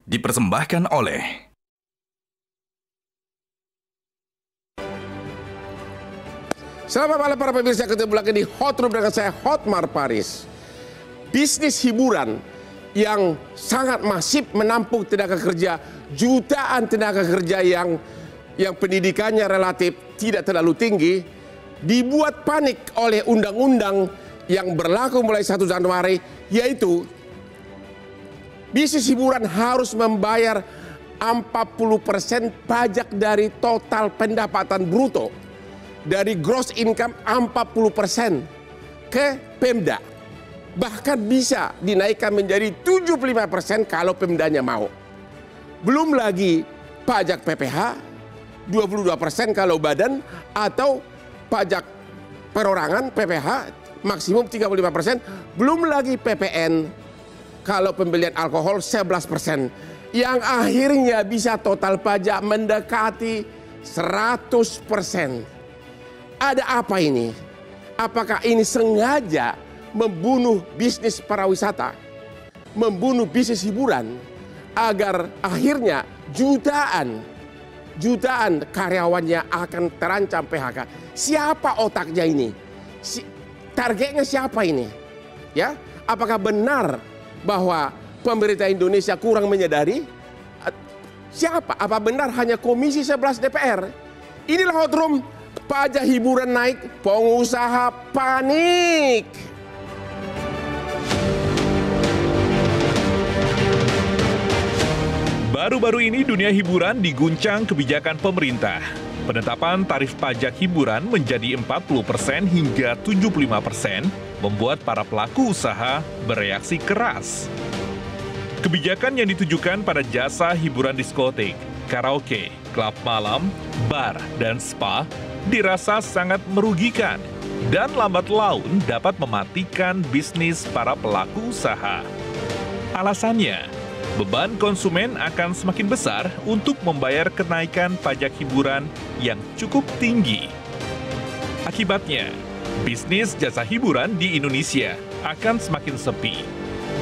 Dipersembahkan oleh Selamat malam para pemirsa, ketemu lagi di Hot Room dengan saya Hotmar Paris. Bisnis hiburan yang sangat masif menampung tenaga kerja, jutaan tenaga kerja yang pendidikannya relatif tidak terlalu tinggi, dibuat panik oleh undang-undang yang berlaku mulai 1 Januari, yaitu bisnis hiburan harus membayar 40% pajak dari total pendapatan bruto. Dari gross income 40% ke Pemda. Bahkan bisa dinaikkan menjadi 75% kalau Pemdanya mau. Belum lagi pajak PPH 22% kalau badan, atau pajak perorangan PPH maksimum 35%. Belum lagi PPN kalau pembelian alkohol 11%. Yang akhirnya bisa total pajak mendekati 100%. Ada apa ini? Apakah ini sengaja membunuh bisnis pariwisata, membunuh bisnis hiburan, agar akhirnya jutaan karyawannya akan terancam PHK? Siapa otaknya ini? Targetnya siapa ini? Ya, apakah benar bahwa pemerintah Indonesia kurang menyadari? Siapa? Apa benar hanya Komisi 11 DPR? Inilah Hot Room. Pajak hiburan naik, pengusaha panik. Baru-baru ini dunia hiburan diguncang kebijakan pemerintah. Penetapan tarif pajak hiburan menjadi 40% hingga 75% membuat para pelaku usaha bereaksi keras. Kebijakan yang ditujukan pada jasa hiburan diskotik, karaoke, klub malam, bar, dan spa dirasa sangat merugikan dan lambat laun dapat mematikan bisnis para pelaku usaha. Alasannya, beban konsumen akan semakin besar untuk membayar kenaikan pajak hiburan yang cukup tinggi. Akibatnya, bisnis jasa hiburan di Indonesia akan semakin sepi,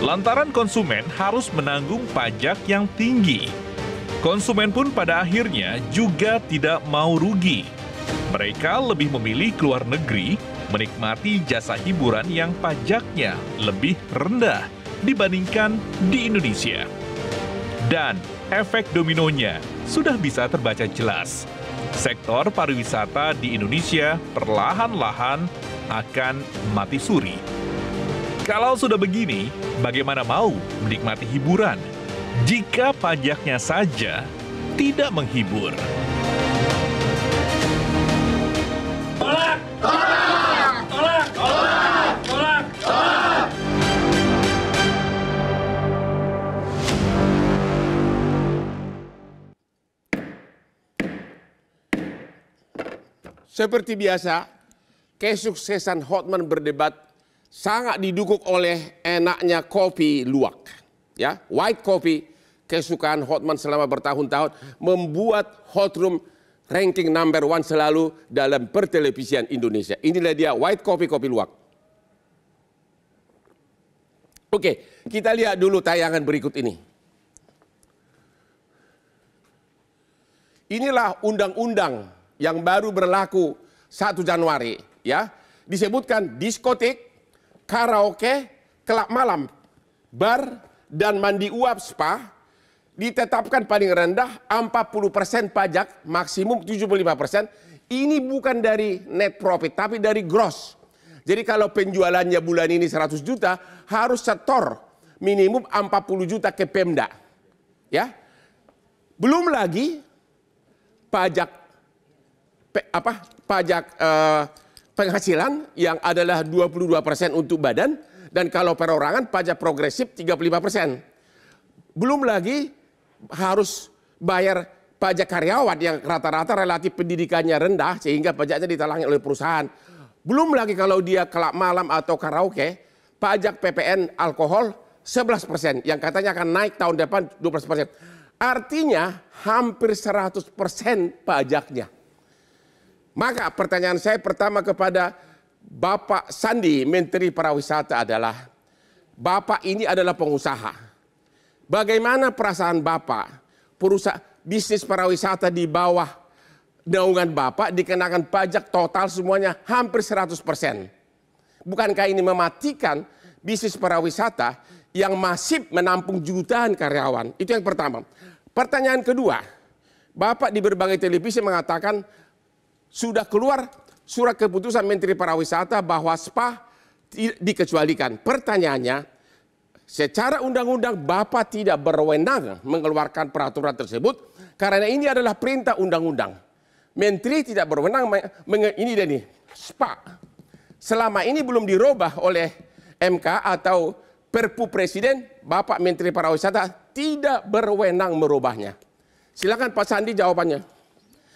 lantaran konsumen harus menanggung pajak yang tinggi. Konsumen pun pada akhirnya juga tidak mau rugi. Mereka lebih memilih keluar negeri menikmati jasa hiburan yang pajaknya lebih rendah dibandingkan di Indonesia. Dan efek dominonya sudah bisa terbaca jelas. Sektor pariwisata di Indonesia perlahan-lahan akan mati suri. Kalau sudah begini, bagaimana mau menikmati hiburan jika pajaknya saja tidak menghibur? Tolak! Tolak! Tolak! Tolak! Tolak! Tolak! Seperti biasa, kesuksesan Hotman berdebat sangat didukung oleh enaknya kopi luwak. Ya, white coffee, kesukaan Hotman selama bertahun-tahun, membuat Hot Room ranking number 1 selalu dalam pertelevisian Indonesia. Inilah dia white coffee, kopi luwak. Oke, kita lihat dulu tayangan berikut ini. Inilah undang-undang yang baru berlaku 1 Januari. Ya, disebutkan diskotik, karaoke, klub malam, bar, dan mandi uap spa ditetapkan paling rendah 40% pajak, maksimum 75%. Ini bukan dari net profit, tapi dari gross. Jadi kalau penjualannya bulan ini 100 juta, harus setor minimum 40 juta ke Pemda. Ya. Belum lagi pajak penghasilan yang adalah 22% untuk badan, dan kalau perorangan pajak progresif 35%. Belum lagi harus bayar pajak karyawan yang rata-rata relatif pendidikannya rendah sehingga pajaknya ditalangi oleh perusahaan. Belum lagi kalau dia klub malam atau karaoke, pajak PPN alkohol 11% yang katanya akan naik tahun depan 12%. Artinya hampir 100% pajaknya. Maka pertanyaan saya pertama kepada Bapak Sandi, Menteri Pariwisata adalah, Bapak ini adalah pengusaha. Bagaimana perasaan Bapak, perusahaan bisnis pariwisata di bawah naungan Bapak dikenakan pajak total semuanya hampir 100%. Bukankah ini mematikan bisnis pariwisata yang masif menampung jutaan karyawan? Itu yang pertama. Pertanyaan kedua, Bapak di berbagai televisi mengatakan sudah keluar surat keputusan Menteri Pariwisata bahwa spa dikecualikan. Pertanyaannya, secara undang-undang Bapak tidak berwenang mengeluarkan peraturan tersebut karena ini adalah perintah undang-undang. Menteri tidak berwenang ini dan ini spa. Selama ini belum dirubah oleh MK atau Perpu Presiden, Bapak Menteri Pariwisata tidak berwenang merubahnya. Silakan Pak Sandi jawabannya.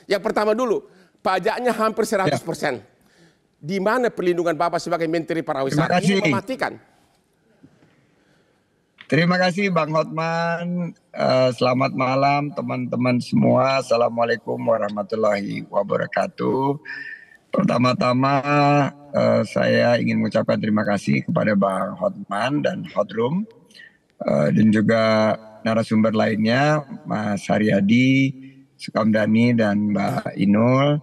Yang pertama dulu, pajaknya hampir 100%. Di mana perlindungan Bapak sebagai Menteri Pariwisata? Ini mematikan. Terima kasih Bang Hotman, selamat malam teman-teman semua. Assalamualaikum warahmatullahi wabarakatuh. Pertama-tama saya ingin mengucapkan terima kasih kepada Bang Hotman dan Hotroom dan juga narasumber lainnya Mas Haryadi, Sukamdhani dan Mbak Inul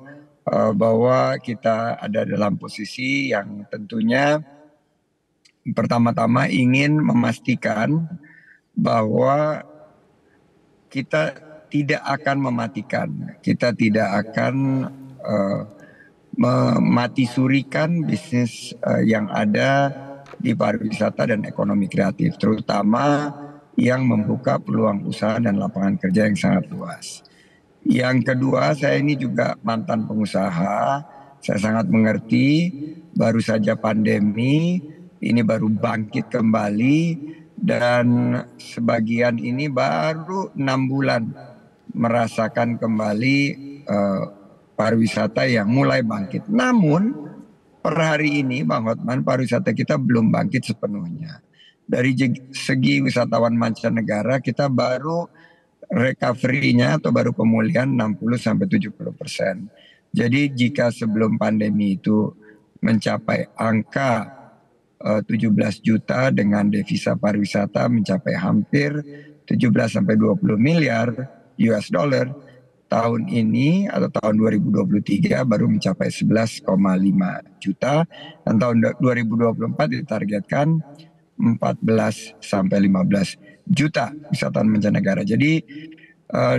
bahwa kita ada dalam posisi yang tentunya pertama-tama ingin memastikan bahwa kita tidak akan mematikan, kita tidak akan memati surikan bisnis yang ada di pariwisata dan ekonomi kreatif, terutama yang membuka peluang usaha dan lapangan kerja yang sangat luas. Yang kedua, saya ini juga mantan pengusaha, saya sangat mengerti baru saja pandemi, ini baru bangkit kembali dan sebagian ini baru 6 bulan merasakan kembali pariwisata yang mulai bangkit. Namun per hari ini Bang Hotman, pariwisata kita belum bangkit sepenuhnya. Dari segi wisatawan mancanegara kita baru recovery-nya atau baru pemulihan 60-70%. Jadi jika sebelum pandemi itu mencapai angka 17 juta dengan devisa pariwisata mencapai hampir 17-20 miliar US dollar. Tahun ini atau tahun 2023 baru mencapai 11,5 juta dan tahun 2024 ditargetkan 14-15 juta wisatawan mancanegara. Jadi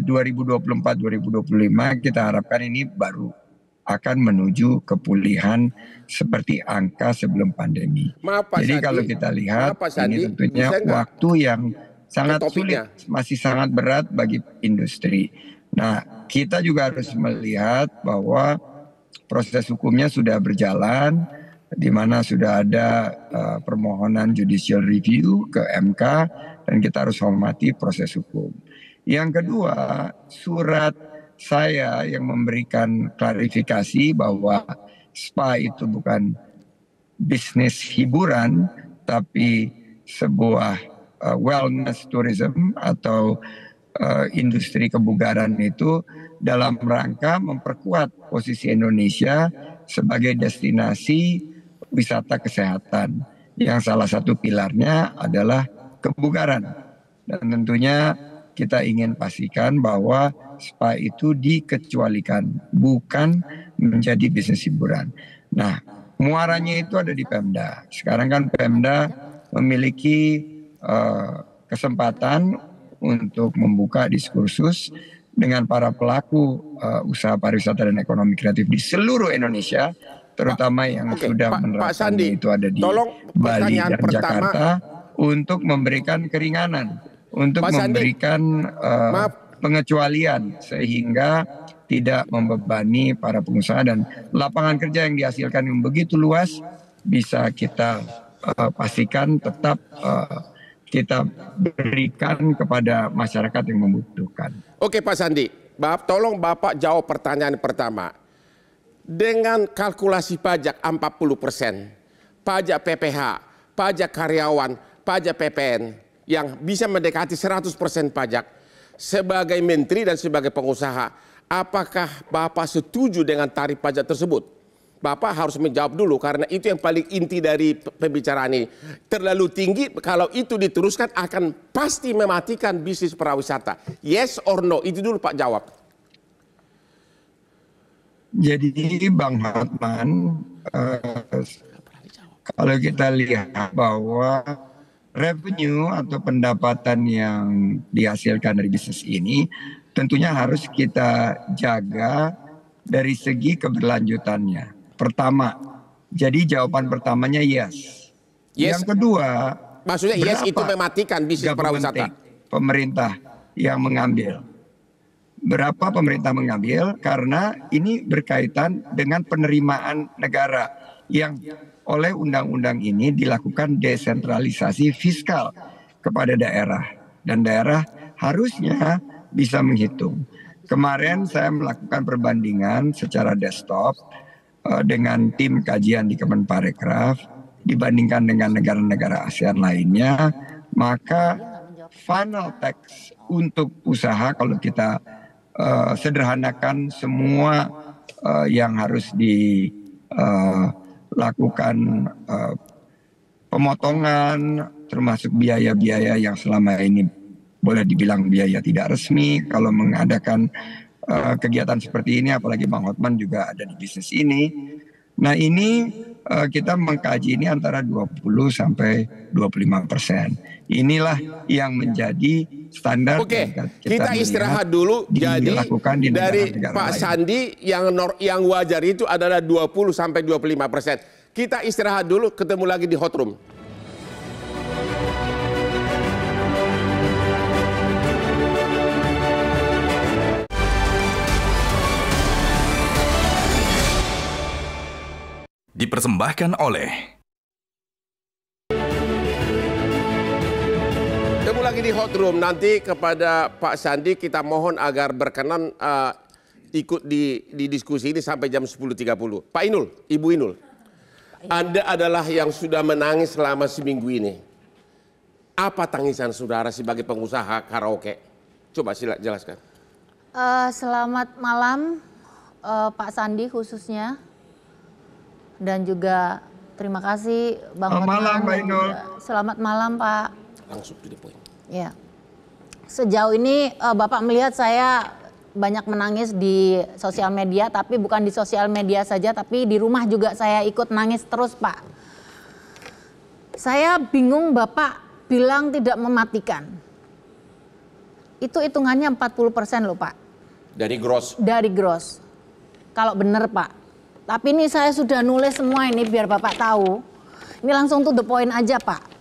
2024-2025 kita harapkan ini baru akan menuju kepulihan seperti angka sebelum pandemi. Jadi kalau kita lihat ini tentunya waktu yang sangat sulit, masih sangat berat bagi industri. Nah, kita juga harus melihat bahwa proses hukumnya sudah berjalan, di mana sudah ada permohonan judicial review ke MK dan kita harus hormati proses hukum. Yang kedua, surat saya yang memberikan klarifikasi bahwa spa itu bukan bisnis hiburan, tapi sebuah wellness tourism atau industri kebugaran itu dalam rangka memperkuat posisi Indonesia sebagai destinasi wisata kesehatan yang salah satu pilarnya adalah kebugaran. Dan tentunya kita ingin pastikan bahwa spa itu dikecualikan, bukan menjadi bisnis hiburan. Nah, muaranya itu ada di Pemda. Sekarang kan Pemda memiliki kesempatan untuk membuka diskursus dengan para pelaku usaha pariwisata dan ekonomi kreatif di seluruh Indonesia, terutama yang sudah menerapkan itu ada di Bali dan Jakarta, untuk memberikan keringanan, untuk memberikan pengecualian sehingga tidak membebani para pengusaha dan lapangan kerja yang dihasilkan yang begitu luas bisa kita pastikan tetap kita berikan kepada masyarakat yang membutuhkan. Oke Pak Sandi, tolong Bapak jawab pertanyaan pertama. Dengan kalkulasi pajak 40%, pajak PPH, pajak karyawan, pajak PPN yang bisa mendekati 100% pajak, sebagai menteri dan sebagai pengusaha, apakah Bapak setuju dengan tarif pajak tersebut? Bapak harus menjawab dulu karena itu yang paling inti dari pembicaraan ini. Terlalu tinggi, kalau itu diteruskan akan pasti mematikan bisnis pariwisata. Yes or no? Itu dulu Pak jawab. Jadi Bang Hotman, kalau kita lihat bahwa revenue atau pendapatan yang dihasilkan dari bisnis ini tentunya harus kita jaga dari segi keberlanjutannya. Pertama, jadi jawaban pertamanya yes. Yang kedua, maksudnya yes itu mematikan bisnis pariwisata. Pemerintah yang mengambil. Berapa pemerintah mengambil? Karena ini berkaitan dengan penerimaan negara yang oleh undang-undang ini dilakukan desentralisasi fiskal kepada daerah. Dan daerah harusnya bisa menghitung. Kemarin saya melakukan perbandingan secara desktop dengan tim kajian di Kemenparekraf dibandingkan dengan negara-negara ASEAN lainnya, maka final tax untuk usaha kalau kita sederhanakan semua yang harus dilakukan pemotongan termasuk biaya-biaya yang selama ini boleh dibilang biaya tidak resmi kalau mengadakan kegiatan seperti ini, apalagi Bang Hotman juga ada di bisnis ini. Nah ini kita mengkaji ini antara 20 sampai 25%. Inilah yang menjadi standar. Oke, kita istirahat dulu. Jadi dari Pak Sandi yang wajar itu adalah 20 sampai 25%. Kita istirahat dulu, ketemu lagi di Hot Room. Dipersembahkan oleh Ketemu lagi di Hot Room. Nanti kepada Pak Sandi kita mohon agar berkenan ikut di diskusi ini sampai jam 10.30. Pak Inul, Ibu Inul, Anda adalah yang sudah menangis selama seminggu ini. Apa tangisan saudara sebagai pengusaha karaoke? Coba jelaskan. Selamat malam Pak Sandi khususnya. Dan juga terima kasih Bang Hotman. Selamat malam Mbak Inul. Selamat malam Pak. Langsung to the point. Ya. Sejauh ini Bapak melihat saya banyak menangis di sosial media, tapi bukan di sosial media saja, tapi di rumah juga saya ikut nangis terus Pak. Saya bingung Bapak bilang tidak mematikan. Itu hitungannya 40% loh Pak. Dari gross? Dari gross. Kalau benar Pak. Tapi ini saya sudah nulis semua ini biar Bapak tahu. Ini langsung to the point aja Pak.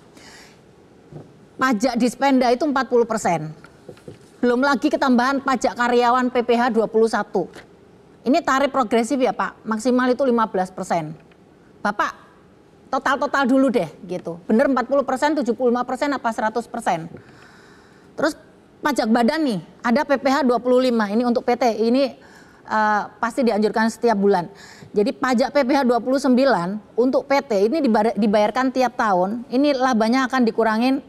Pajak Dispenda itu 40%. Belum lagi ketambahan pajak karyawan PPh 21. Ini tarif progresif ya Pak, maksimal itu 15%. Bapak total dulu deh gitu. Bener 40%, 75% apa 100%. Terus pajak badan nih, ada PPh 25, ini untuk PT, ini pasti dianjurkan setiap bulan. Jadi pajak PPh 29 untuk PT ini dibayarkan tiap tahun. Ini labanya akan dikurangin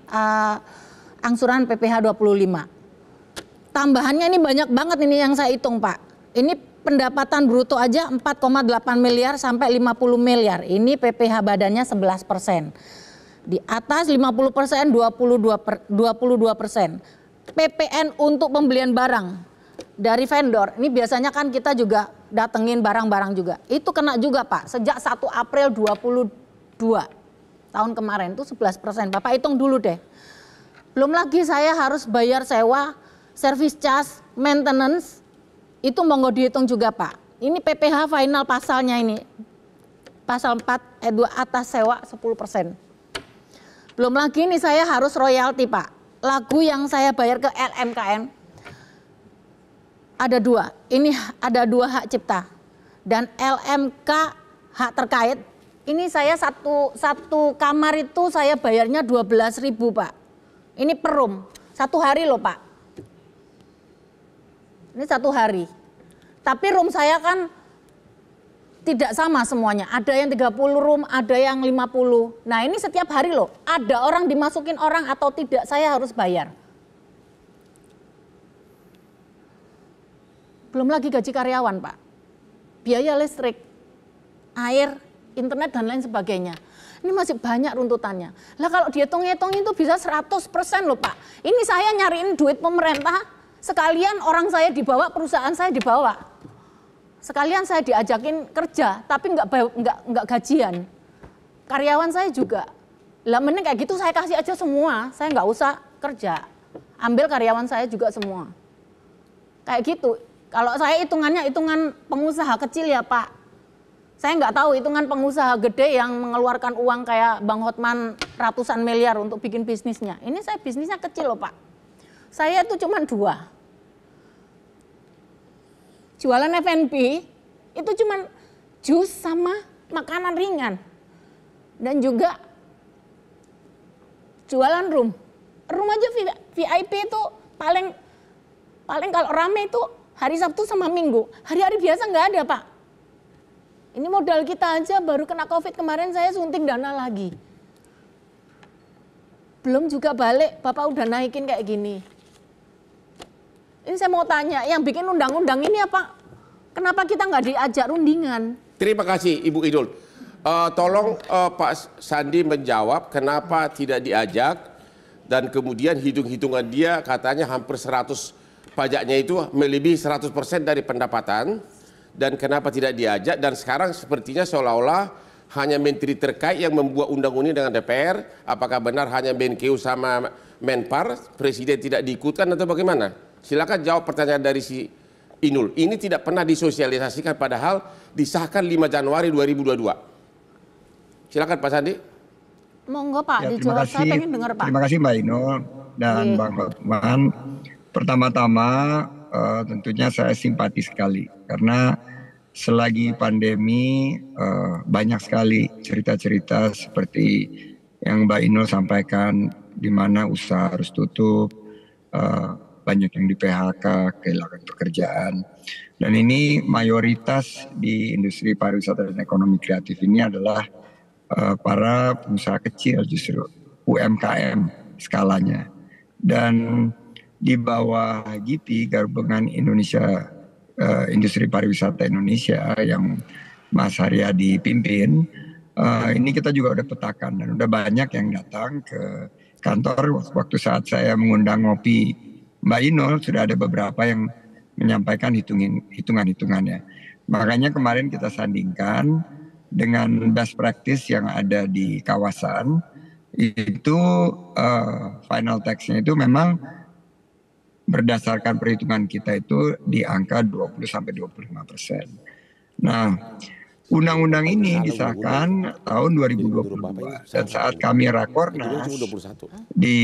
angsuran PPh 25. Tambahannya ini banyak banget ini yang saya hitung Pak. Ini pendapatan bruto aja 4,8 miliar sampai 50 miliar. Ini PPh badannya 11%. Di atas 50% 22%. PPN untuk pembelian barang dari vendor, ini biasanya kan kita juga datengin barang-barang juga. Itu kena juga Pak, sejak 1 April 22 tahun kemarin itu 11%. Bapak hitung dulu deh. Belum lagi saya harus bayar sewa, service charge, maintenance, itu monggo dihitung juga Pak. Ini PPh final pasalnya ini, pasal 4 2 atas sewa 10%. Belum lagi ini saya harus royalti Pak. Lagu yang saya bayar ke LMKN, ada 2, ini ada 2 hak cipta dan LMK hak terkait. Ini saya satu kamar itu saya bayarnya 12.000 Pak. Ini per room, 1 hari loh Pak. Ini 1 hari. Tapi room saya kan tidak sama semuanya. Ada yang 30 room, ada yang 50. Nah ini setiap hari loh. Ada orang dimasukin orang atau tidak saya harus bayar. Belum lagi gaji karyawan Pak, biaya listrik, air, internet dan lain sebagainya. Ini masih banyak runtutannya. Lah kalau dihitung-hitung itu bisa 100% loh Pak. Ini saya nyariin duit pemerintah, sekalian orang saya dibawa, perusahaan saya dibawa. Sekalian saya diajakin kerja, tapi nggak gajian. Karyawan saya juga. Lah mending kayak gitu saya kasih aja semua, saya nggak usah kerja. Ambil karyawan saya juga semua. Kayak gitu. Kalau saya hitungannya hitungan pengusaha kecil ya Pak. Saya nggak tahu hitungan pengusaha gede yang mengeluarkan uang kayak Bang Hotman ratusan miliar untuk bikin bisnisnya. Ini saya bisnisnya kecil loh Pak. Saya itu cuma 2. Jualan F&B itu cuma jus sama makanan ringan. Dan juga jualan room. Room aja VIP itu paling kalau rame itu hari Sabtu sama Minggu. Hari-hari biasa nggak ada Pak. Ini modal kita aja baru kena COVID kemarin saya sunting dana lagi. Belum juga balik, Bapak udah naikin kayak gini. Ini saya mau tanya, yang bikin undang-undang ini apa? Kenapa kita nggak diajak rundingan? Terima kasih Ibu Idul. Tolong Pak Sandi menjawab kenapa tidak diajak dan kemudian hitung-hitungan dia katanya hampir 100 pajaknya itu melebihi 100% dari pendapatan. Dan kenapa tidak diajak, dan sekarang sepertinya seolah-olah hanya menteri terkait yang membuat undang-undang dengan DPR. Apakah benar hanya Menkeu sama Menpar, presiden tidak diikutkan atau bagaimana? Silakan jawab pertanyaan dari si Inul. Ini tidak pernah disosialisasikan padahal disahkan 5 Januari 2022. Silakan Pak Sandi. Monggo Pak, ya, dijawab. Saya pengen dengar Pak. Terima kasih Mbak Inul dan Bang Hotman. Pertama-tama tentunya saya simpati sekali karena selagi pandemi banyak sekali cerita-cerita seperti yang Mbak Inul sampaikan di mana usaha harus tutup, banyak yang di PHK, kehilangan pekerjaan. Dan ini mayoritas di industri pariwisata dan ekonomi kreatif ini adalah para pengusaha kecil justru, UMKM skalanya. Dan di bawah GIPI, Gabungan Indonesia Industri Pariwisata Indonesia yang Mas Haryadi pimpin, ini kita juga udah petakan dan udah banyak yang datang ke kantor. Waktu saat saya mengundang ngopi Mbak Inul, sudah ada beberapa yang menyampaikan hitungan-hitungannya. Makanya kemarin kita sandingkan dengan best practice yang ada di kawasan, itu final tax-nya itu memang berdasarkan perhitungan kita itu di angka 20-25%. Nah, undang-undang ini disahkan tahun 2022 dan saat kami rakornas di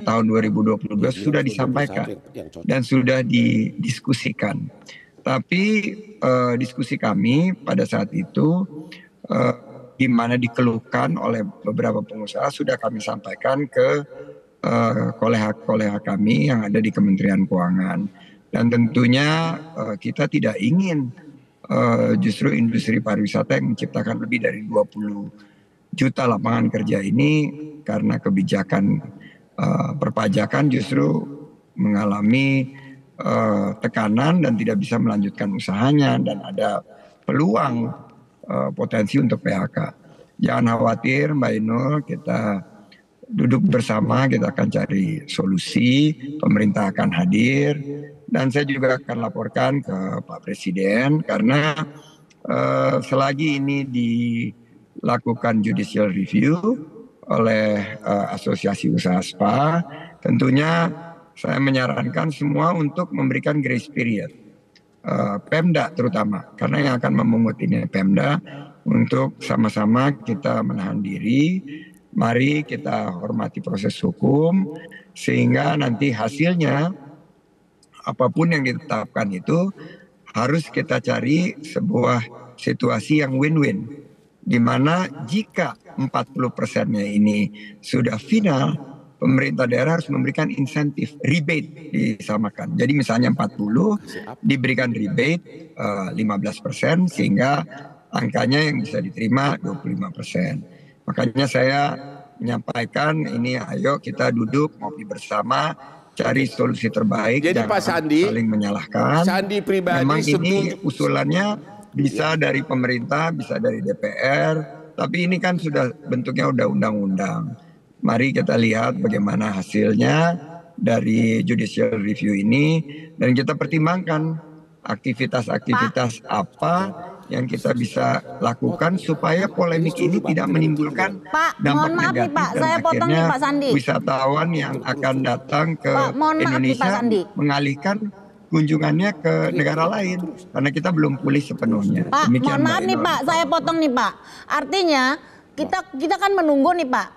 tahun 2022 sudah disampaikan dan sudah didiskusikan. Tapi diskusi kami pada saat itu di mana dikeluhkan oleh beberapa pengusaha sudah kami sampaikan ke koleha-koleha kami yang ada di Kementerian Keuangan. Dan tentunya kita tidak ingin justru industri pariwisata yang menciptakan lebih dari 20 juta lapangan kerja ini karena kebijakan perpajakan justru mengalami tekanan dan tidak bisa melanjutkan usahanya dan ada peluang potensi untuk PHK. Jangan khawatir Mbak Inul, kita duduk bersama, kita akan cari solusi, pemerintah akan hadir, dan saya juga akan laporkan ke Pak Presiden karena selagi ini dilakukan judicial review oleh Asosiasi Usaha Spa, tentunya saya menyarankan semua untuk memberikan grace period. Pemda terutama, karena yang akan memungut ini Pemda, untuk sama-sama kita menahan diri. Mari kita hormati proses hukum sehingga nanti hasilnya apapun yang ditetapkan itu harus kita cari sebuah situasi yang win-win, di mana jika 40%-nya ini sudah final, pemerintah daerah harus memberikan insentif, rebate disamakan. Jadi misalnya 40 diberikan rebate 15% sehingga angkanya yang bisa diterima 25%. Makanya saya menyampaikan ini, ayo kita duduk ngopi bersama, cari solusi terbaik. Jadi Pak Sandi, saling menyalahkan. Sandi pribadi memang ini usulannya Bisa dari pemerintah, bisa dari DPR, tapi ini kan sudah bentuknya udah undang-undang. Mari kita lihat bagaimana hasilnya dari judicial review ini dan kita pertimbangkan aktivitas-aktivitas apa yang kita bisa lakukan supaya polemik ini tidak menimbulkan dampak negatif dan akhirnya wisatawan yang akan datang ke Indonesia mengalihkan kunjungannya ke negara lain karena kita belum pulih sepenuhnya. Pak, mohon maaf nih Pak, saya potong nih Pak. Artinya kita kan menunggu nih Pak.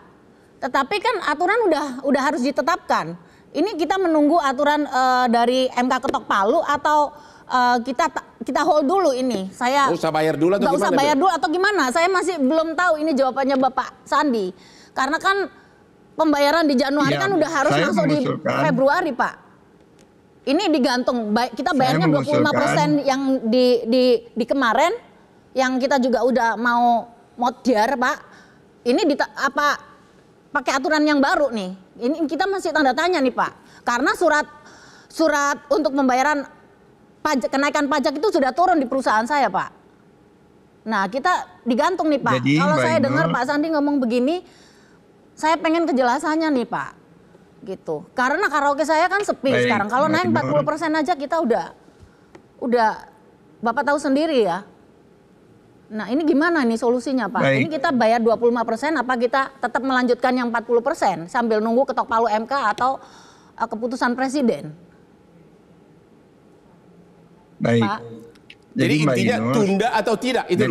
Tetapi kan aturan udah harus ditetapkan. Ini kita menunggu aturan dari MK Ketok Palu atau kita hold dulu ini. Saya nggak usah bayar dulu atau gimana? Nggak usah bayar dulu atau gimana? Saya masih belum tahu ini jawabannya Bapak Sandi. Karena kan pembayaran di Januari kan udah harus masuk di Februari Pak. Ini digantung, kita bayarnya 25% yang di kemarin, yang kita juga udah mau modiar Pak. Ini pakai aturan yang baru nih. Ini kita masih tanda tanya nih Pak. Karena surat untuk pembayaran kenaikan pajak itu sudah turun di perusahaan saya Pak. Nah kita digantung nih Pak. Kalau saya dengar Pak Sandi ngomong begini, saya pengen kejelasannya nih Pak. Gitu. Karena karaoke saya kan sepi sekarang. Kalau naik 40% aja kita udah Bapak tahu sendiri ya. Nah ini gimana nih solusinya Pak? Ini kita bayar 25% apa kita tetap melanjutkan yang 40% sambil nunggu ketok palu MK atau keputusan Presiden? Baik. Pak. Jadi intinya tunda atau tidak itu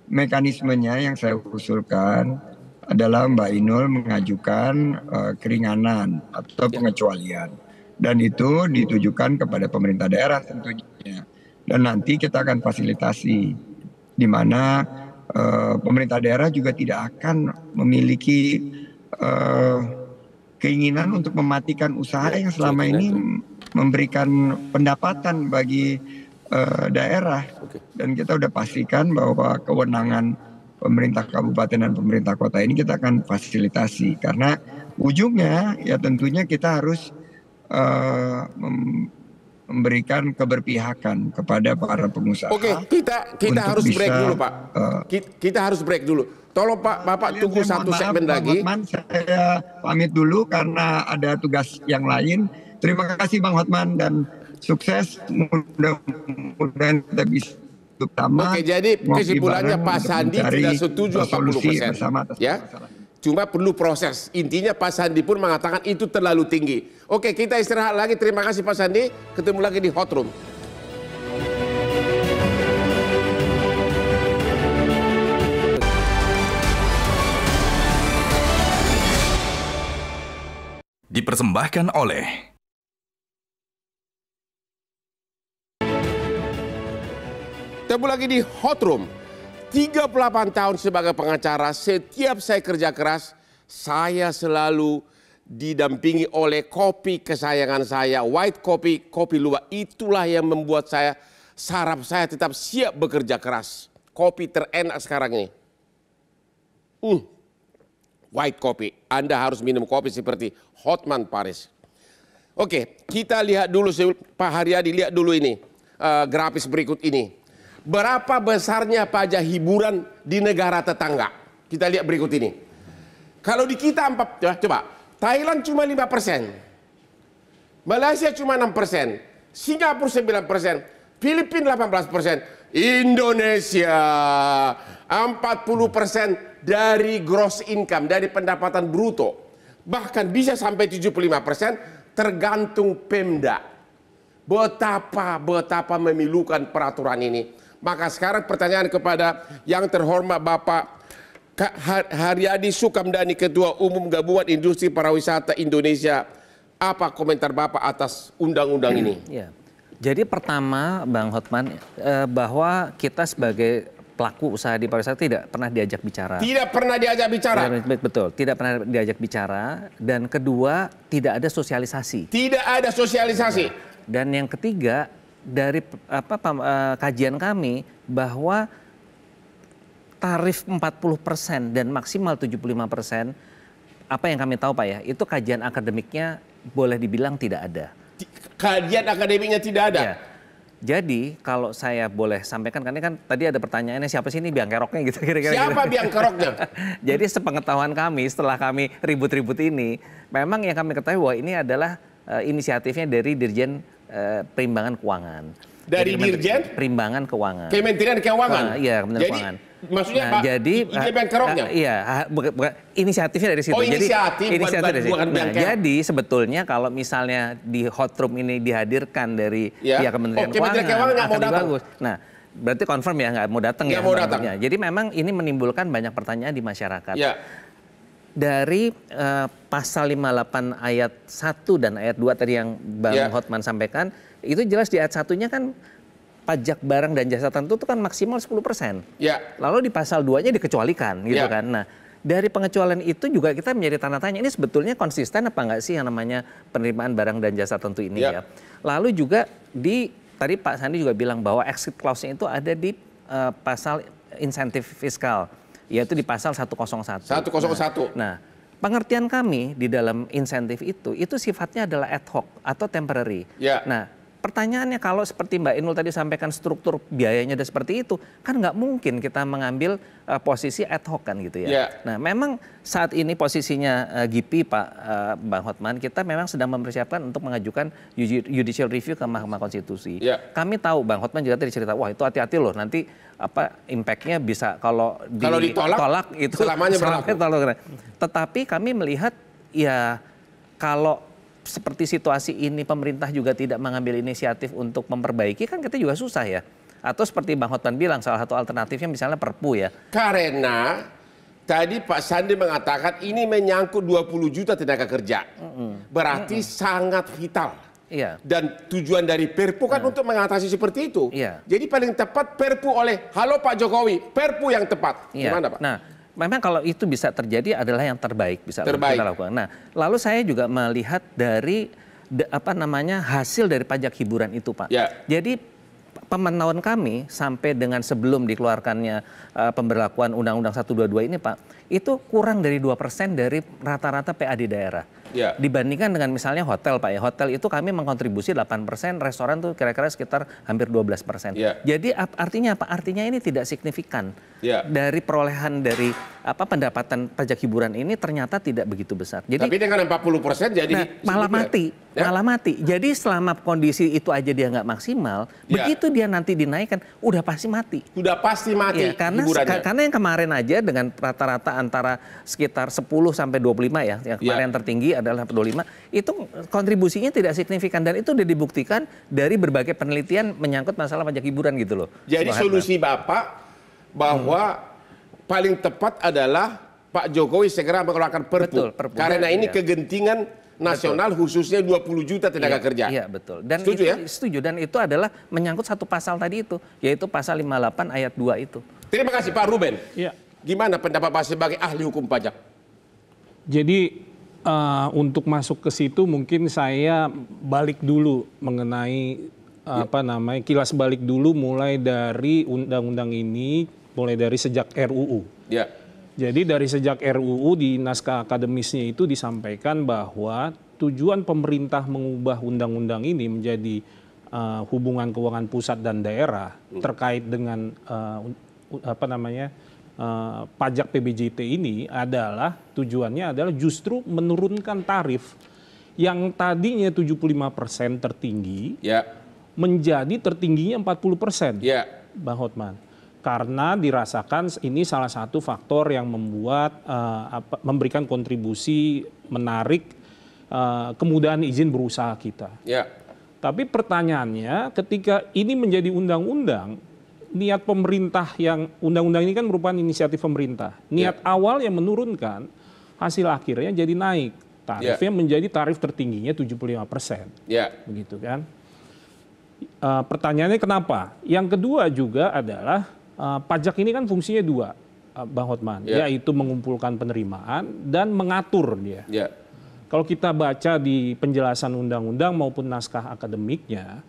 mekanismenya yang saya usulkan adalah Mbak Inul mengajukan keringanan atau pengecualian dan itu ditujukan kepada pemerintah daerah tentunya dan nanti kita akan fasilitasi di mana pemerintah daerah juga tidak akan memiliki keinginan untuk mematikan usaha yang selama ini memberikan pendapatan bagi daerah dan kita udah pastikan bahwa kewenangan pemerintah kabupaten dan pemerintah kota ini kita akan fasilitasi karena ujungnya ya tentunya kita harus memberikan keberpihakan kepada para pengusaha. Oke, kita harus break dulu Pak. Kita harus break dulu. Tolong Pak, Bapak tunggu satu segmen lagi. Saya pamit dulu karena ada tugas yang lain. Terima kasih Bang Hotman dan sukses. Mudah-mudahan kita bisa bersama. Oke, jadi kesimpulannya Pak Sandi tidak setuju 40%. Ya, cuma perlu proses. Intinya Pak Sandi pun mengatakan itu terlalu tinggi. Oke, kita istirahat lagi. Terima kasih Pak Sandi. Ketemu lagi di Hot Room. Dipersembahkan oleh Ketemu lagi di Hot Room. 38 tahun sebagai pengacara, setiap saya kerja keras, saya selalu didampingi oleh kopi kesayangan saya, white coffee, kopi luwak. Itulah yang membuat saraf saya tetap siap bekerja keras. Kopi terenak sekarang ini. White coffee. Anda harus minum kopi seperti Hotman Paris. Oke, kita lihat dulu, Pak Haryadi, lihat dulu ini grafis berikut ini. Berapa besarnya pajak hiburan di negara tetangga? Kita lihat berikut ini. Kalau di kita coba, Thailand cuma 5%, Malaysia cuma 6%, Singapura 9%, Filipina 18%, Indonesia 40% dari gross income, dari pendapatan bruto. Bahkan bisa sampai 75% tergantung Pemda. Betapa memilukan peraturan ini. Maka sekarang pertanyaan kepada yang terhormat Bapak Haryadi Sukamdhani, Ketua Umum Gabungan Industri Pariwisata Indonesia. Apa komentar Bapak atas undang-undang ini? Ya. Jadi pertama Bang Hotman, bahwa kita sebagai pelaku usaha di pariwisata tidak pernah diajak bicara. Tidak pernah diajak bicara? Betul, tidak pernah diajak bicara. Dan kedua, tidak ada sosialisasi. Tidak ada sosialisasi. Dan yang ketiga, dari kajian kami bahwa tarif 40% dan maksimal 75%, apa yang kami tahu Pak ya, itu kajian akademiknya boleh dibilang tidak ada. Kajian akademiknya tidak ada? Ya. Jadi kalau saya boleh sampaikan, karena kan tadi ada pertanyaannya siapa sih ini biang keroknya gitu kira-kira. Siapa biang keroknya? Jadi sepengetahuan kami setelah kami ribut-ribut ini, memang yang kami ketahui bahwa ini adalah inisiatifnya dari Dirjen Perimbangan Keuangan. Dari Dirjen Perimbangan Keuangan. Kementerian Keuangan. Iya, Kementerian Keuangan. Maksudnya Pak, jadi ini biang keroknya? Iya, bukan inisiatifnya dari situ. Oh, inisiatif, jadi, dari situ. Bukan biang kerok. Jadi sebetulnya kalau misalnya di hot room ini dihadirkan dari pihak Kementerian Keuangan akan lebih bagus. Nah, berarti confirm ya nggak mau datang ya? Nggak mau datang. Jadi memang ini menimbulkan banyak pertanyaan di masyarakat. Ya. Dari pasal 58 ayat 1 dan ayat 2 tadi yang Bang Hotman sampaikan, itu jelas di ayat 1-nya kan pajak barang dan jasa tertentu itu kan maksimal 10%. Ya. Lalu di pasal 2-nya dikecualikan gitu kan. Nah, dari pengecualian itu juga kita menjadi tanda tanya, ini sebetulnya konsisten apa enggak sih yang namanya penerimaan barang dan jasa tertentu ini ya. Lalu juga tadi Pak Sandi juga bilang bahwa exit clause-nya itu ada di pasal insentif fiskal, yaitu di pasal 101. 101. Nah, pengertian kami di dalam insentif itu sifatnya adalah ad hoc atau temporary. Ya. Nah, pertanyaannya kalau seperti Mbak Inul tadi sampaikan struktur biayanya udah seperti itu, kan nggak mungkin kita mengambil posisi ad hoc kan gitu ya. Yeah. Nah memang saat ini posisinya GIPI Pak Bang Hotman, kita memang sedang mempersiapkan untuk mengajukan judicial review ke Mahkamah Konstitusi. Yeah. Kami tahu Bang Hotman juga tadi cerita, wah itu hati-hati loh nanti impact-nya bisa kalau ditolak itu selamanya berlaku. Tetapi kami melihat ya kalau seperti situasi ini pemerintah juga tidak mengambil inisiatif untuk memperbaiki, kan kita juga susah ya. Atau seperti Bang Hotman bilang, salah satu alternatifnya misalnya Perpu ya. Karena tadi Pak Sandi mengatakan ini menyangkut 20 juta tenaga kerja. Berarti sangat vital. Iya. Dan tujuan dari Perpu kan untuk mengatasi seperti itu. Iya. Jadi paling tepat Perpu oleh, halo Pak Jokowi, Perpu yang tepat. Iya. Gimana Pak? Nah, memang kalau itu bisa terjadi adalah yang terbaik bisa kita lakukan. Nah, lalu saya juga melihat dari hasil dari pajak hiburan itu, Pak. Ya. Jadi pemantauan kami sampai dengan sebelum dikeluarkannya pemberlakuan Undang-Undang 122 ini, Pak, itu kurang dari 2% dari rata-rata PAD daerah. Ya. Dibandingkan dengan misalnya hotel, Pak ya. Hotel itu kami mengkontribusi 8%, restoran tuh kira-kira sekitar hampir 12%. Ya. Jadi artinya apa? Artinya ini tidak signifikan. Ya. Dari perolehan dari pendapatan pajak hiburan ini ternyata tidak begitu besar. Jadi, tapi dengan 40% jadi malah mati. Ya? Malah mati. Jadi selama kondisi itu aja dia nggak maksimal, begitu dia nanti dinaikkan, udah pasti mati. Udah pasti mati. Ya, karena yang kemarin aja dengan rata-rata antara sekitar 10 sampai 25 ya, yang kemarin tertinggi adalah 25, itu kontribusinya tidak signifikan dan itu udah dibuktikan dari berbagai penelitian menyangkut masalah pajak hiburan gitu loh. Jadi solusi Bapak bahwa paling tepat adalah Pak Jokowi segera mengeluarkan Perpu. Perpu. Karena ini kegentingan nasional khususnya 20 juta tenaga kerja. Iya, betul. Dan setuju ya? Setuju, dan itu adalah menyangkut satu pasal tadi itu, yaitu pasal 58 ayat 2 itu. Terima kasih Pak Ruben. Ya. Gimana pendapat Pak sebagai ahli hukum pajak? Jadi untuk masuk ke situ mungkin saya balik dulu mengenai kilas balik dulu mulai dari undang-undang ini, mulai dari sejak RUU. Ya. Jadi dari sejak RUU di naskah akademisnya itu disampaikan bahwa tujuan pemerintah mengubah undang-undang ini menjadi hubungan keuangan pusat dan daerah terkait dengan pajak PBJT ini adalah tujuannya adalah justru menurunkan tarif yang tadinya 75% tertinggi menjadi tertingginya 40%. Bang Hotman. Karena dirasakan ini salah satu faktor yang membuat memberikan kontribusi menarik kemudahan izin berusaha kita. Tapi pertanyaannya ketika ini menjadi undang-undang, niat pemerintah yang undang-undang ini kan merupakan inisiatif pemerintah. Niat awal yang menurunkan, hasil akhirnya jadi naik. Tarifnya menjadi tarif tertingginya 75%. Begitu kan? Pertanyaannya kenapa? Yang kedua juga adalah pajak ini kan fungsinya dua, Bang Hotman, yaitu mengumpulkan penerimaan dan mengatur dia. Kalau kita baca di penjelasan undang-undang maupun naskah akademiknya,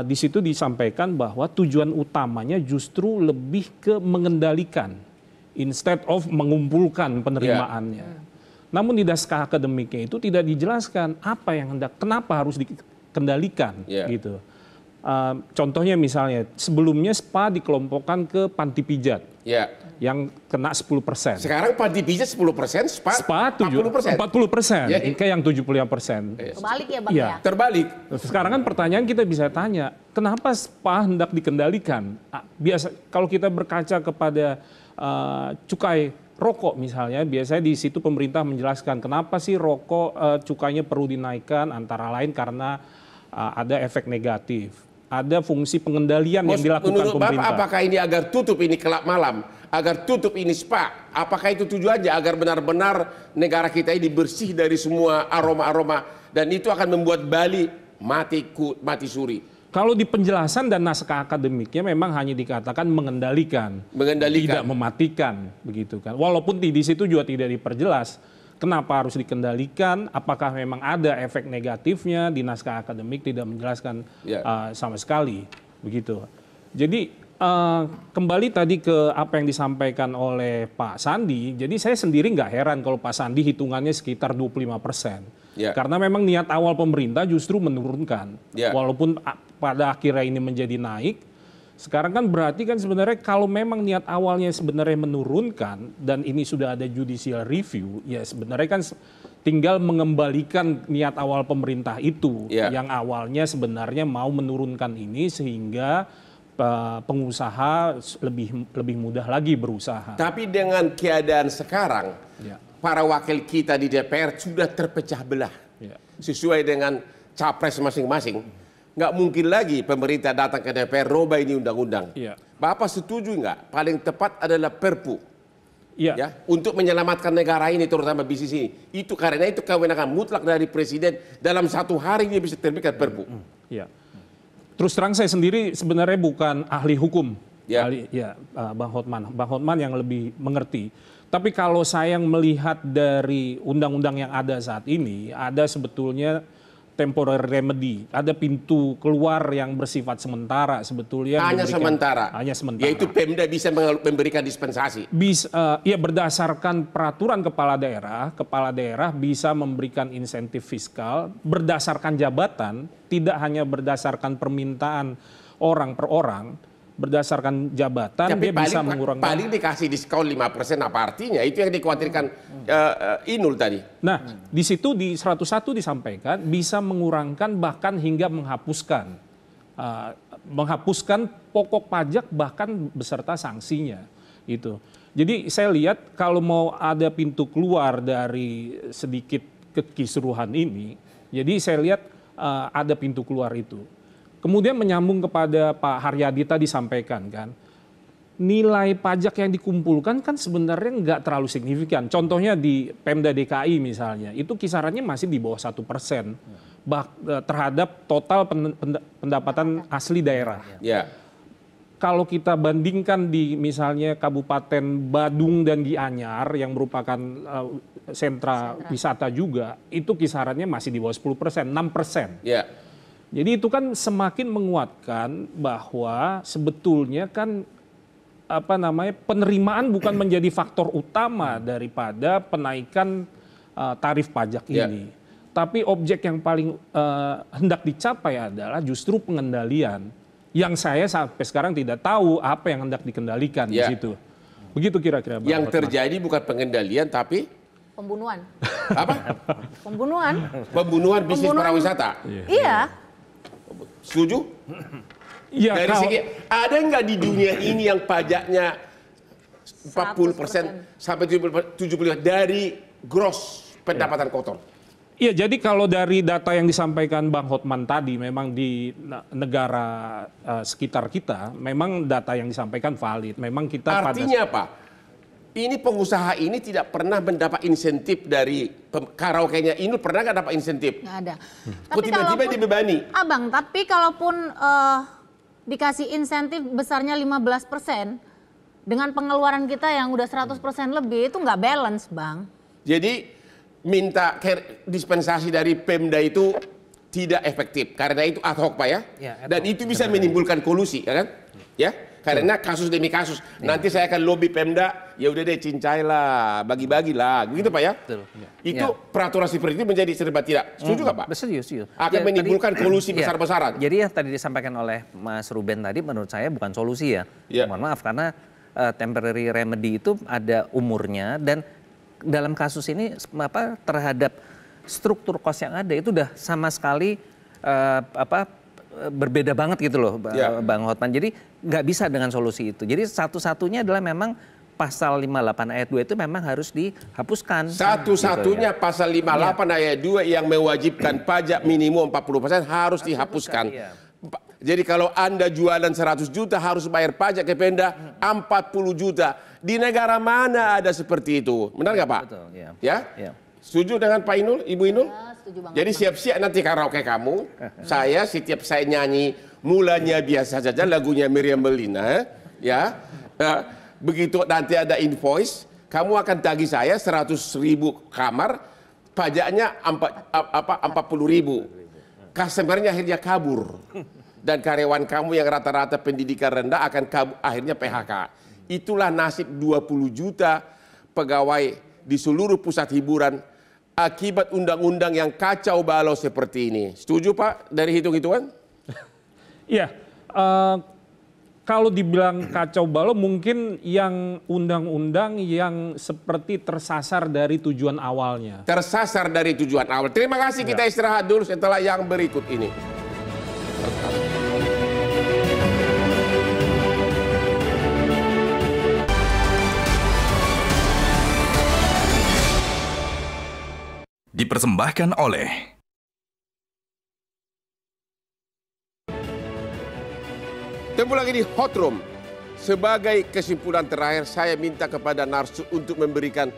di situ disampaikan bahwa tujuan utamanya justru lebih ke mengendalikan instead of mengumpulkan penerimaannya. Namun di naskah akademiknya itu tidak dijelaskan apa yang kenapa harus dikendalikan gitu. contohnya misalnya sebelumnya spa dikelompokkan ke panti pijat. Ya. Yang kena 10%. Sekarang panti pijat 10%, spa 40%. Ya, kayak yang 75%. Terbalik ya Bang ya? Terbalik. Sekarang kan pertanyaan kita bisa tanya, kenapa spa hendak dikendalikan? Biasa kalau kita berkaca kepada cukai rokok misalnya, biasanya di situ pemerintah menjelaskan kenapa sih rokok cukainya perlu dinaikkan, antara lain karena ada efek negatif. Ada fungsi pengendalian yang dilakukan menurut pemerintah. Bapak, apakah ini agar tutup ini kelab malam, agar tutup ini spa? Apakah itu tujuannya agar benar-benar negara kita ini bersih dari semua aroma-aroma dan itu akan membuat Bali mati suri? Kalau di penjelasan dan naskah akademiknya memang hanya dikatakan mengendalikan, tidak mematikan, begitu kan. Walaupun di situ juga tidak diperjelas. Kenapa harus dikendalikan? Apakah memang ada efek negatifnya? Di naskah akademik tidak menjelaskan sama sekali, begitu. Jadi kembali tadi ke apa yang disampaikan oleh Pak Sandi. Jadi saya sendiri nggak heran kalau Pak Sandi hitungannya sekitar 25%. Karena memang niat awal pemerintah justru menurunkan, walaupun pada akhirnya ini menjadi naik. Sekarang kan berarti kan sebenarnya kalau memang niat awalnya sebenarnya menurunkan dan ini sudah ada judicial review, ya sebenarnya kan tinggal mengembalikan niat awal pemerintah itu yang awalnya sebenarnya mau menurunkan ini sehingga pengusaha lebih mudah lagi berusaha. Tapi dengan keadaan sekarang, para wakil kita di DPR sudah terpecah belah sesuai dengan capres masing-masing. Nggak mungkin lagi pemerintah datang ke DPR roba ini undang-undang. Bapak setuju nggak? Paling tepat adalah Perpu. Untuk menyelamatkan negara ini terutama bisnis ini. Itu karena itu kewenangan mutlak dari Presiden dalam 1 hari dia bisa terbitkan Perpu. Terus terang saya sendiri sebenarnya bukan ahli hukum. Bang Hotman yang lebih mengerti. Tapi kalau saya melihat dari undang-undang yang ada saat ini, ada sebetulnya temporary remedy, ada pintu keluar yang bersifat sementara sebetulnya. Hanya sementara. Yaitu Pemda bisa memberikan dispensasi. Berdasarkan peraturan kepala daerah bisa memberikan insentif fiskal berdasarkan jabatan, tidak hanya berdasarkan permintaan orang per orang. Berdasarkan jabatan. Tapi dia bisa mengurangkan. Paling dikasih diskon 5%, apa artinya? Itu yang dikhawatirkan Inul tadi. Nah, di situ di 101 disampaikan bisa mengurangkan bahkan hingga menghapuskan pokok pajak bahkan beserta sanksinya itu. Jadi saya lihat kalau mau ada pintu keluar dari sedikit kekisruhan ini, jadi saya lihat ada pintu keluar itu. Kemudian menyambung kepada Pak Haryadi tadi sampaikan kan, nilai pajak yang dikumpulkan kan sebenarnya nggak terlalu signifikan. Contohnya di Pemda DKI misalnya, itu kisarannya masih di bawah 1% terhadap total pendapatan asli daerah. Kalau kita bandingkan di misalnya Kabupaten Badung dan Gianyar yang merupakan sentra wisata juga, itu kisarannya masih di bawah 10%, 6%. Jadi itu kan semakin menguatkan bahwa sebetulnya kan penerimaan bukan menjadi faktor utama daripada penaikan tarif pajak ini. Tapi objek yang paling hendak dicapai adalah justru pengendalian. Yang saya sampai sekarang tidak tahu apa yang hendak dikendalikan di situ. Begitu kira-kira. Yang terjadi bukan pengendalian tapi pembunuhan. Apa? Pembunuhan bisnis pariwisata. Iya. Setuju? Dari segi, ada nggak di dunia ini yang pajaknya 40% sampai 75% dari gross pendapatan kotor? Iya, jadi kalau dari data yang disampaikan Bang Hotman tadi, memang di negara sekitar kita, memang data yang disampaikan valid. Memang kita artinya apa? Ini pengusaha ini tidak pernah mendapat insentif dari karaoke-nya. Inul pernah nggak dapat insentif? Nggak ada. Tapi tiba-tiba dibebani. Abang, tapi kalaupun dikasih insentif besarnya 15%, dengan pengeluaran kita yang udah 100% lebih, itu nggak balance, Bang. Jadi minta dispensasi dari Pemda itu tidak efektif. Karena itu ad hoc, Pak ya. Dan itu bisa menimbulkan kolusi, ya kan? Ya. Karena kasus demi kasus. Nanti saya akan lobby Pemda, ya udah deh cincailah, bagi-bagilah, begitu Pak ya? Betul. Itu peraturan seperti itu menjadi serba tidak. Setuju nggak Pak? Setuju. Akan menimbulkan kolusi besar-besaran. Jadi yang tadi disampaikan oleh Mas Ruben tadi menurut saya bukan solusi ya. Mohon maaf karena temporary remedy itu ada umurnya dan dalam kasus ini terhadap struktur kos yang ada itu udah sama sekali berbeda banget gitu loh, Bang Hotman. Jadi nggak bisa dengan solusi itu. Jadi satu-satunya adalah memang pasal 58 ayat 2 itu memang harus dihapuskan. Satu-satunya gitu, pasal 58 ayat 2 yang mewajibkan pajak minimum 40% harus dihapuskan. Jadi kalau Anda jualan 100 juta harus bayar pajak ke Pemda 40 juta. Di negara mana ada seperti itu? Benar nggak Pak? Betul, ya. Setuju dengan Pak Inul, Ibu Inul? Jadi siap-siap nanti karaoke kamu. Saya setiap saya nyanyi mulanya biasa saja lagunya Meriam Bellina, ya. Begitu nanti ada invoice, kamu akan tagih saya 100.000 kamar, pajaknya 40.000. Customernya akhirnya kabur. Dan karyawan kamu yang rata-rata pendidikan rendah akan akhirnya PHK. Itulah nasib 20 juta pegawai di seluruh pusat hiburan akibat undang-undang yang kacau balau seperti ini. Setuju Pak dari hitung-hitungan? Iya, kalau dibilang kacau balau mungkin yang undang-undang yang seperti tersasar dari tujuan awalnya. Tersasar dari tujuan awal. Terima kasih, kita istirahat dulu setelah yang berikut ini. Dipersembahkan oleh Temu lagi di Hot Room. Sebagai kesimpulan terakhir, saya minta kepada narasumber untuk memberikan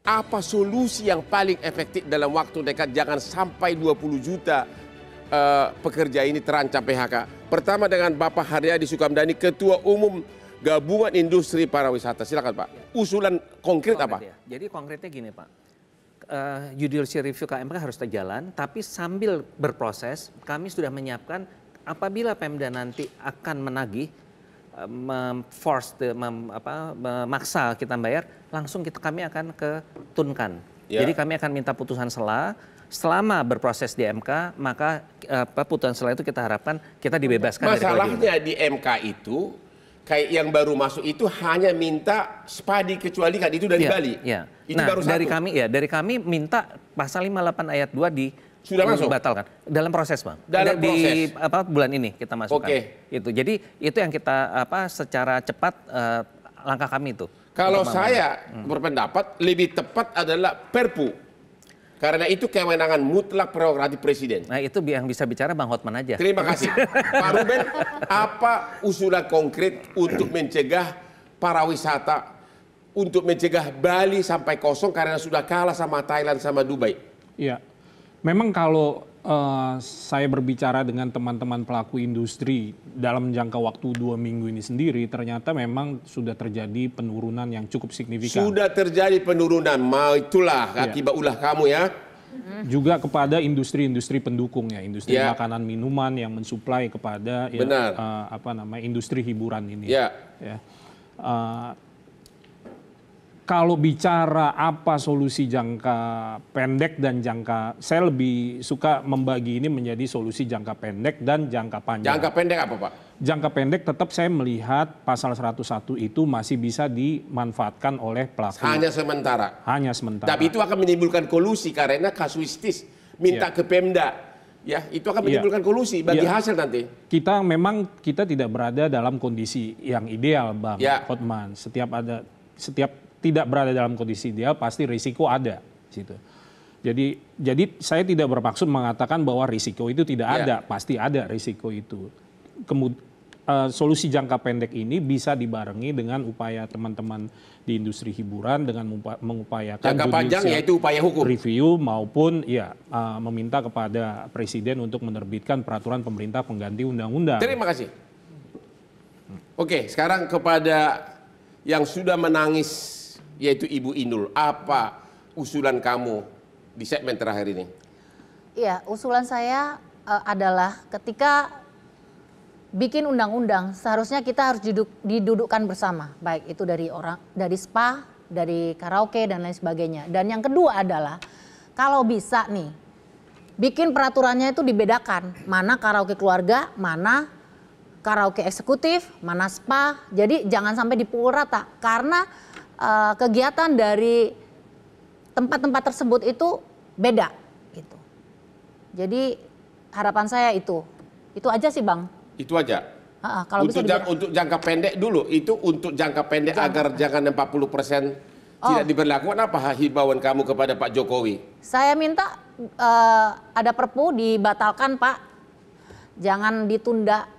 apa solusi yang paling efektif dalam waktu dekat. Jangan sampai 20 juta pekerja ini terancam PHK. Pertama dengan Bapak Haryadi Sukamdhani, Ketua Umum Gabungan Industri Pariwisata. Silakan Pak. Usulan konkret apa? Ya. Jadi konkretnya gini Pak. Judicial review KMK harus terjalan, tapi sambil berproses kami sudah menyiapkan apabila Pemda nanti akan menagih, memaksa kita bayar, langsung kami akan ketunkan. Jadi kami akan minta putusan sela. Selama berproses di MK, maka putusan sela itu kita harapkan kita dibebaskan. Masalahnya di MK itu, kayak yang baru masuk itu hanya minta spadi kecualikan, itu dari Bali. Itu nah, baru dari kami minta pasal 58 ayat 2 sudah masuk, batalkan dalam proses Bang. Dalam proses. Bulan ini kita masukkan. Itu. Jadi itu yang kita secara cepat langkah kami itu. Kalau saya berpendapat lebih tepat adalah Perpu. Karena itu kewenangan mutlak prerogatif Presiden. Nah itu yang bisa bicara Bang Hotman aja. Terima kasih. Pak Ruben, apa usulan konkret untuk mencegah pariwisata, untuk mencegah Bali sampai kosong karena sudah kalah sama Thailand sama Dubai? Iya, memang kalau saya berbicara dengan teman-teman pelaku industri dalam jangka waktu 2 minggu ini sendiri, ternyata memang sudah terjadi penurunan yang cukup signifikan. Sudah terjadi penurunan, itulah akibat ulah kamu ya. Juga kepada industri-industri pendukungnya, industri makanan minuman yang mensuplai kepada industri hiburan ini. Kalau bicara apa solusi jangka pendek dan saya lebih suka membagi ini menjadi solusi jangka pendek dan jangka panjang. Jangka pendek apa Pak? Jangka pendek tetap saya melihat pasal 101 itu masih bisa dimanfaatkan oleh pelaku. Hanya sementara? Hanya sementara. Tapi itu akan menimbulkan kolusi karena kasuistis. Minta ke Pemda. Ya, itu akan menimbulkan kolusi bagi hasil nanti. Kita tidak berada dalam kondisi yang ideal Bang Hotman. Setiap tidak berada dalam kondisi ideal pasti risiko ada situ. Jadi saya tidak bermaksud mengatakan bahwa risiko itu tidak ada, pasti ada risiko itu. Solusi jangka pendek ini bisa dibarengi dengan upaya teman-teman di industri hiburan dengan mengupayakan jangka panjang yaitu upaya hukum review maupun meminta kepada Presiden untuk menerbitkan peraturan pemerintah pengganti undang-undang. Terima kasih. Oke, sekarang kepada yang sudah menangis yaitu Ibu Inul, apa usulan kamu di segmen terakhir ini? Iya, usulan saya adalah ketika bikin undang-undang, seharusnya kita harus didudukkan bersama, baik itu dari spa, dari karaoke dan lain sebagainya. Dan yang kedua adalah kalau bisa nih, bikin peraturannya itu dibedakan, mana karaoke keluarga, mana karaoke eksekutif, mana spa. Jadi jangan sampai dipukul rata, karena kegiatan dari tempat-tempat tersebut itu beda gitu. Jadi harapan saya itu aja sih Bang. Itu aja. Kalau untuk jangka pendek dulu, itu untuk jangka pendek agar jangan 40% tidak diberlakukan. Apa himbauan kamu kepada Pak Jokowi? Saya minta ada perpu dibatalkan Pak, jangan ditunda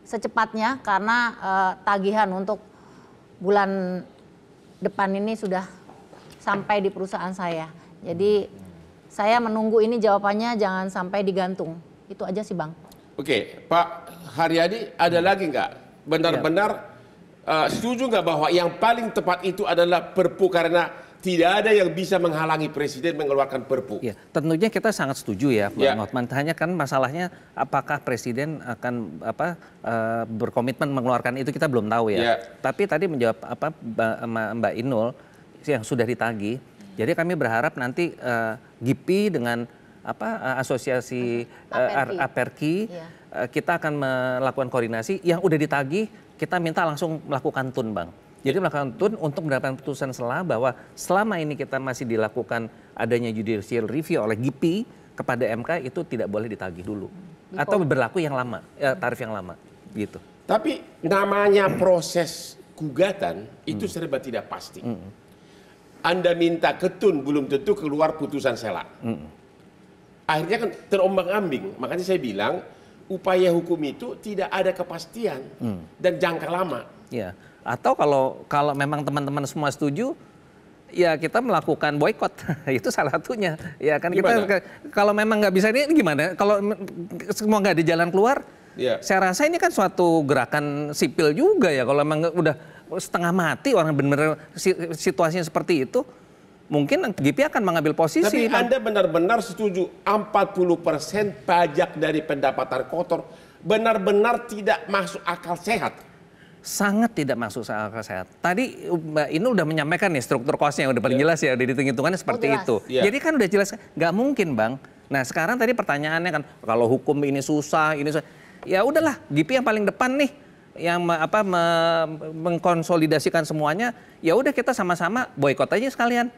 secepatnya karena tagihan untuk bulan depan ini sudah sampai di perusahaan saya. Jadi saya menunggu ini jawabannya, jangan sampai digantung. Itu aja sih Bang. Oke, Pak Haryadi, ada lagi nggak? Benar-benar setuju nggak bahwa yang paling tepat itu adalah perpu karena tidak ada yang bisa menghalangi Presiden mengeluarkan perpu? Ya, tentunya kita sangat setuju ya, Bang Hotman. Hanya kan masalahnya apakah Presiden akan berkomitmen mengeluarkan itu, kita belum tahu ya. Tapi tadi menjawab Mbak Inul yang sudah ditagih. Jadi kami berharap nanti GIPI dengan asosiasi Aperki, kita akan melakukan koordinasi. Yang udah ditagih, kita minta langsung melakukan tun, Bang. Jadi melakukan tun untuk mendapatkan putusan selah bahwa selama ini kita masih dilakukan adanya judicial review oleh GIPI kepada MK, itu tidak boleh ditagih dulu. Atau berlaku yang lama, tarif yang lama, gitu. Tapi namanya proses gugatan itu serba tidak pasti. Anda minta ketun, belum tentu keluar putusan sela. Akhirnya kan terombang-ambing. Makanya saya bilang upaya hukum itu tidak ada kepastian dan jangka lama. Ya. Atau kalau memang teman-teman semua setuju, ya kita melakukan boykot. Itu salah satunya. Ya kan gimana? Kita kalau memang nggak bisa ini gimana? Kalau semua nggak ada jalan keluar, saya rasa ini kan suatu gerakan sipil juga ya. Kalau memang udah setengah mati orang benar-benar situasinya seperti itu, mungkin GIPI akan mengambil posisi. Tapi Anda benar-benar setuju 40% pajak dari pendapatan kotor benar-benar tidak masuk akal sehat? Sangat tidak masuk akal sehat. Tadi Mbak Inul udah menyampaikan nih struktur cost-nya udah paling jelas ya, udah dihitung-hitungannya seperti itu. Jadi kan udah jelas, nggak mungkin Bang. Nah sekarang tadi pertanyaannya kan, kalau hukum ini susah, ya udahlah GIPI yang paling depan nih, yang mengkonsolidasikan semuanya, ya udah kita sama-sama boikot aja sekalian.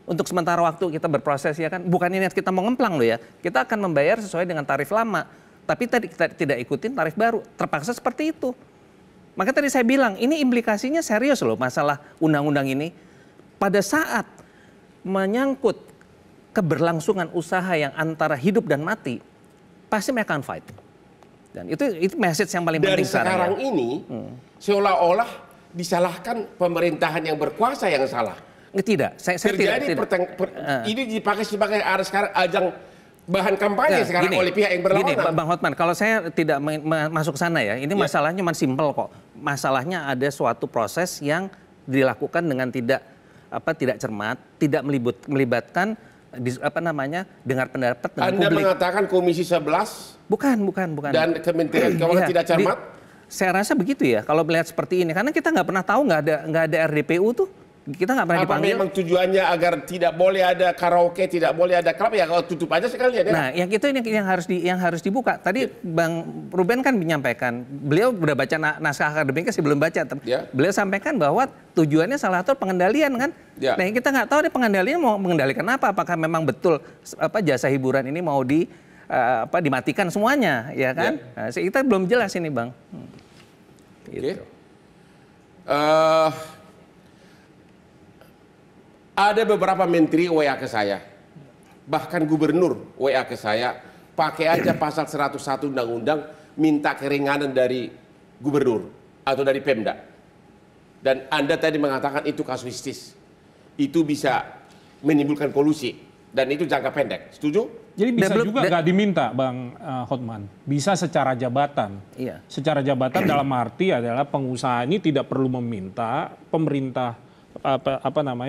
Untuk sementara waktu kita berproses ya kan, bukan ini kita mau ngemplang loh ya. Kita akan membayar sesuai dengan tarif lama, tapi tadi kita tidak ikutin tarif baru, terpaksa seperti itu. Maka tadi saya bilang, ini implikasinya serius loh masalah undang-undang ini. Pada saat menyangkut keberlangsungan usaha yang antara hidup dan mati, pasti mereka akan fight. Dan itu message yang paling penting sekarang ini seolah-olah disalahkan pemerintahan yang berkuasa yang salah. Tidak, saya tidak. Ini dipakai sebagai sekarang ajang bahan kampanye sekarang oleh pihak yang berlawanan. Gini, Bang Hotman, kalau saya tidak masuk sana ya, ini masalahnya cuma simpel kok. Masalahnya ada suatu proses yang dilakukan dengan tidak cermat, tidak melibatkan dengar pendapat dengan Anda publik. Mengatakan Komisi 11? Bukan. Dan Kementerian Keuangan tidak cermat? Saya rasa begitu ya, kalau melihat seperti ini. Karena kita nggak pernah tahu, nggak ada RDPU tuh. Kita nggak pernah dipanggil. Apa memang tujuannya agar tidak boleh ada karaoke, tidak boleh ada klub, ya kalau tutup aja sekalian ya? Nah, yang itu yang harus dibuka. Tadi Bang Ruben kan menyampaikan, beliau udah baca naskah akademiknya sih belum baca. Beliau sampaikan bahwa tujuannya salah satu pengendalian kan. Nah, kita nggak tahu nih pengendalian mau mengendalikan apa? Apakah memang betul jasa hiburan ini mau dimatikan semuanya, ya kan? Nah, kita belum jelas ini, Bang. Gitu. Ada beberapa menteri WA ke saya, bahkan gubernur WA ke saya, pakai aja pasal 101 undang-undang, minta keringanan dari gubernur atau dari Pemda. Dan Anda tadi mengatakan itu kasuistis, itu bisa menimbulkan kolusi, dan itu jangka pendek. Setuju? Jadi bisa juga nggak diminta, Bang Hotman. Bisa secara jabatan. Secara jabatan dalam arti adalah pengusaha ini tidak perlu meminta pemerintah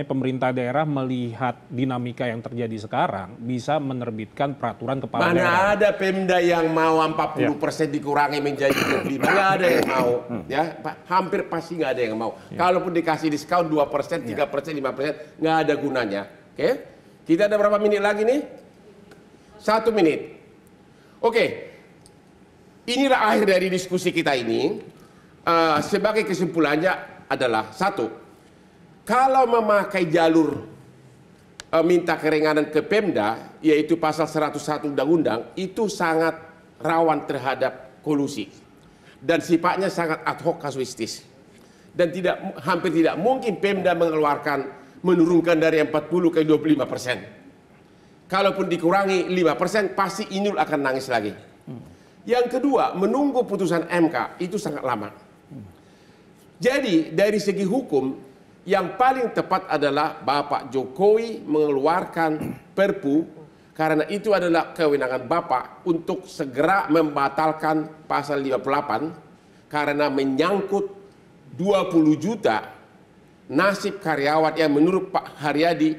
pemerintah daerah melihat dinamika yang terjadi sekarang bisa menerbitkan peraturan kepala daerah. Mana ada Pemda yang mau 40% dikurangi menjadi 25, nggak ada yang mau. Ya, hampir pasti nggak ada yang mau. Kalaupun dikasih diskon 2%, 3%, 5%, nggak ada gunanya. Oke, kita ada berapa menit lagi nih? 1 menit. Oke, inilah akhir dari diskusi kita ini. Sebagai kesimpulannya adalah satu, kalau memakai jalur minta keringanan ke Pemda, yaitu pasal 101 Undang-Undang, itu sangat rawan terhadap kolusi dan sifatnya sangat ad hoc kasuistis, dan hampir tidak mungkin Pemda menurunkan dari 40 ke 25%. Kalaupun dikurangi 5%, pasti Inul akan nangis lagi. Yang kedua, menunggu putusan MK itu sangat lama. Jadi dari segi hukum, yang paling tepat adalah Bapak Jokowi mengeluarkan Perpu, karena itu adalah kewenangan Bapak untuk segera membatalkan pasal 58 karena menyangkut 20 juta nasib karyawan yang menurut Pak Haryadi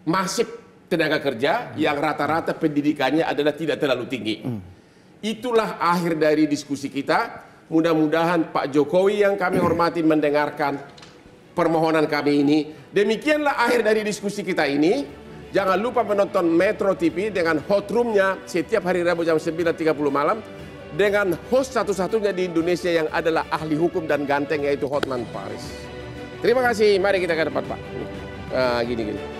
masif tenaga kerja yang rata-rata pendidikannya adalah tidak terlalu tinggi. Itulah akhir dari diskusi kita. Mudah-mudahan Pak Jokowi yang kami hormati mendengarkan permohonan kami ini. Demikianlah akhir dari diskusi kita ini. Jangan lupa menonton Metro TV dengan hot roomnya setiap hari Rabu jam 9.30 malam. Dengan host satu-satunya di Indonesia yang adalah ahli hukum dan ganteng, yaitu Hotman Paris. Terima kasih, mari kita ke depan Pak. Gini-gini.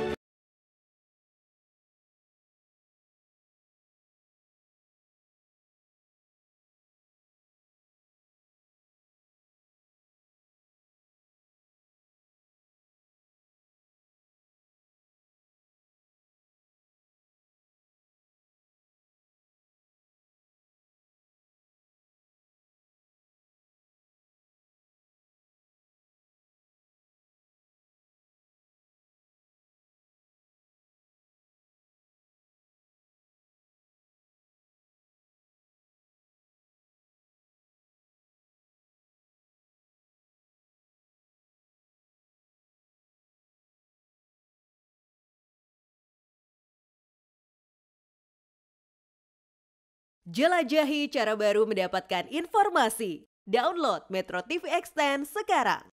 Jelajahi cara baru mendapatkan informasi. Download Metro TV Extend sekarang.